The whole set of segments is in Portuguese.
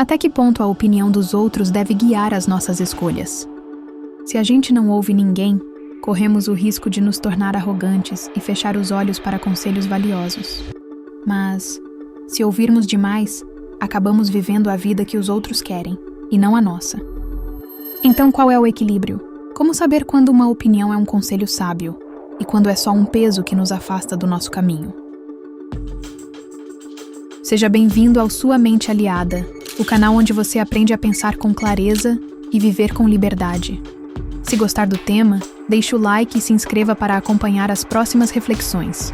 Até que ponto a opinião dos outros deve guiar as nossas escolhas? Se a gente não ouve ninguém, corremos o risco de nos tornar arrogantes e fechar os olhos para conselhos valiosos. Mas, se ouvirmos demais, acabamos vivendo a vida que os outros querem, e não a nossa. Então, qual é o equilíbrio? Como saber quando uma opinião é um conselho sábio e quando é só um peso que nos afasta do nosso caminho? Seja bem-vindo ao Sua Mente Aliada, o canal onde você aprende a pensar com clareza e viver com liberdade. Se gostar do tema, deixe o like e se inscreva para acompanhar as próximas reflexões.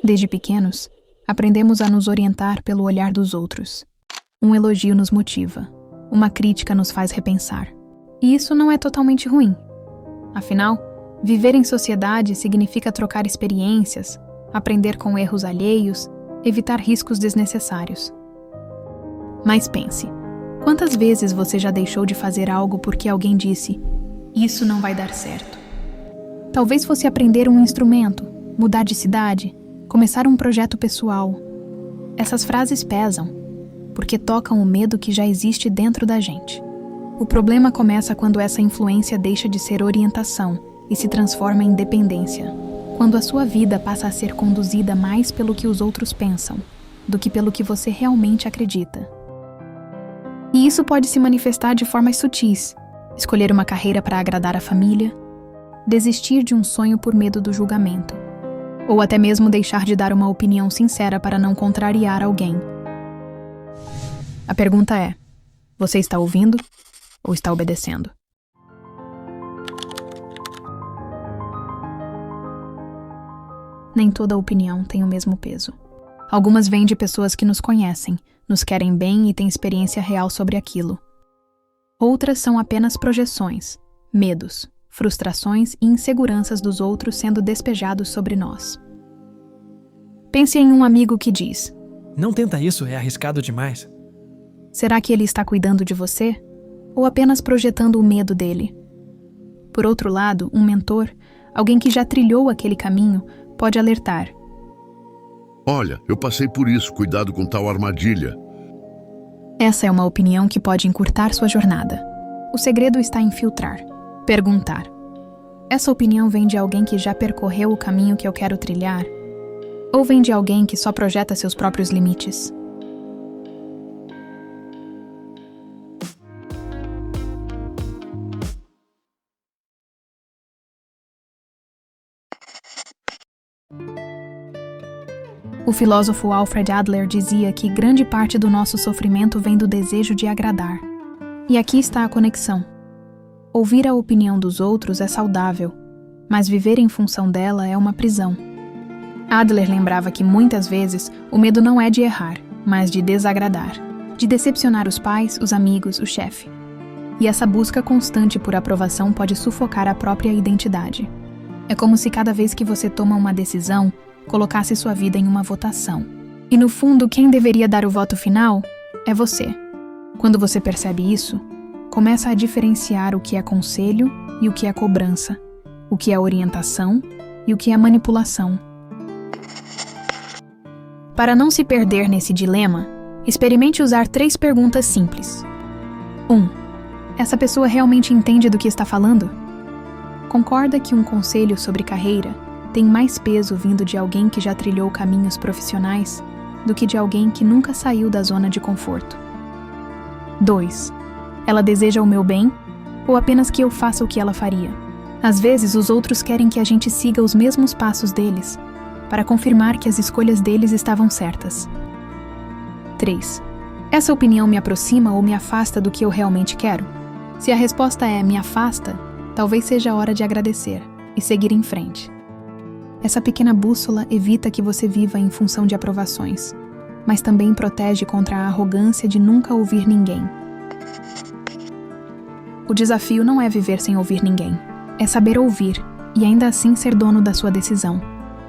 Desde pequenos, aprendemos a nos orientar pelo olhar dos outros. Um elogio nos motiva, uma crítica nos faz repensar. E isso não é totalmente ruim. Afinal, viver em sociedade significa trocar experiências, aprender com erros alheios, evitar riscos desnecessários. Mas pense, quantas vezes você já deixou de fazer algo porque alguém disse, isso não vai dar certo? Talvez fosse aprender um instrumento, mudar de cidade, começar um projeto pessoal. Essas frases pesam, porque tocam o medo que já existe dentro da gente. O problema começa quando essa influência deixa de ser orientação e se transforma em dependência. Quando a sua vida passa a ser conduzida mais pelo que os outros pensam, do que pelo que você realmente acredita. E isso pode se manifestar de formas sutis. Escolher uma carreira para agradar a família, desistir de um sonho por medo do julgamento, ou até mesmo deixar de dar uma opinião sincera para não contrariar alguém. A pergunta é, você está ouvindo ou está obedecendo? Nem toda opinião tem o mesmo peso. Algumas vêm de pessoas que nos conhecem, nos querem bem e têm experiência real sobre aquilo. Outras são apenas projeções, medos, frustrações e inseguranças dos outros sendo despejados sobre nós. Pense em um amigo que diz, não tenta isso, é arriscado demais. Será que ele está cuidando de você? Ou apenas projetando o medo dele? Por outro lado, um mentor, alguém que já trilhou aquele caminho, pode alertar. Olha, eu passei por isso, cuidado com tal armadilha. Essa é uma opinião que pode encurtar sua jornada. O segredo está em filtrar, perguntar. Essa opinião vem de alguém que já percorreu o caminho que eu quero trilhar? Ou vem de alguém que só projeta seus próprios limites? O filósofo Alfred Adler dizia que grande parte do nosso sofrimento vem do desejo de agradar. E aqui está a conexão. Ouvir a opinião dos outros é saudável, mas viver em função dela é uma prisão. Adler lembrava que muitas vezes o medo não é de errar, mas de desagradar, de decepcionar os pais, os amigos, o chefe. E essa busca constante por aprovação pode sufocar a própria identidade. É como se cada vez que você toma uma decisão, colocasse sua vida em uma votação. E no fundo, quem deveria dar o voto final é você. Quando você percebe isso, começa a diferenciar o que é conselho e o que é cobrança, o que é orientação e o que é manipulação. Para não se perder nesse dilema, experimente usar 3 perguntas simples. 1. Essa pessoa realmente entende do que está falando? Concorda que um conselho sobre carreira tem mais peso vindo de alguém que já trilhou caminhos profissionais do que de alguém que nunca saiu da zona de conforto? 2. Ela deseja o meu bem ou apenas que eu faça o que ela faria? Às vezes, os outros querem que a gente siga os mesmos passos deles para confirmar que as escolhas deles estavam certas. 3. Essa opinião me aproxima ou me afasta do que eu realmente quero? Se a resposta é me afasta, talvez seja a hora de agradecer e seguir em frente. Essa pequena bússola evita que você viva em função de aprovações, mas também protege contra a arrogância de nunca ouvir ninguém. O desafio não é viver sem ouvir ninguém, é saber ouvir e ainda assim ser dono da sua decisão.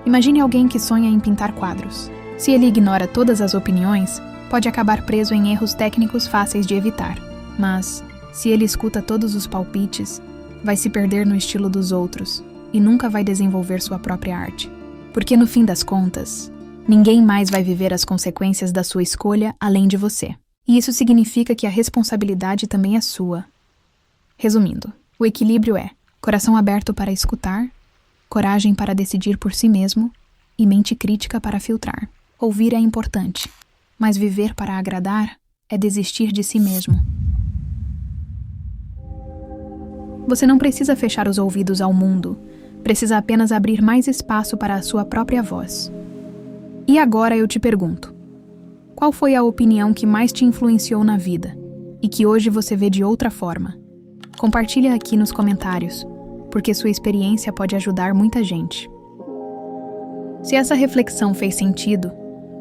Imagine alguém que sonha em pintar quadros. Se ele ignora todas as opiniões, pode acabar preso em erros técnicos fáceis de evitar. Mas, se ele escuta todos os palpites, vai se perder no estilo dos outros, e nunca vai desenvolver sua própria arte. Porque no fim das contas, ninguém mais vai viver as consequências da sua escolha além de você. E isso significa que a responsabilidade também é sua. Resumindo, o equilíbrio é coração aberto para escutar, coragem para decidir por si mesmo e mente crítica para filtrar. Ouvir é importante, mas viver para agradar é desistir de si mesmo. Você não precisa fechar os ouvidos ao mundo, precisa apenas abrir mais espaço para a sua própria voz. E agora eu te pergunto, qual foi a opinião que mais te influenciou na vida e que hoje você vê de outra forma? Compartilha aqui nos comentários, porque sua experiência pode ajudar muita gente. Se essa reflexão fez sentido,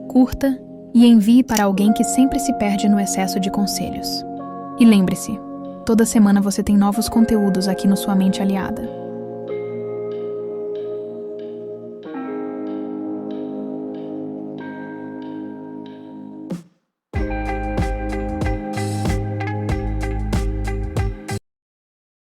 curta e envie para alguém que sempre se perde no excesso de conselhos. E lembre-se, toda semana você tem novos conteúdos aqui no Sua Mente Aliada.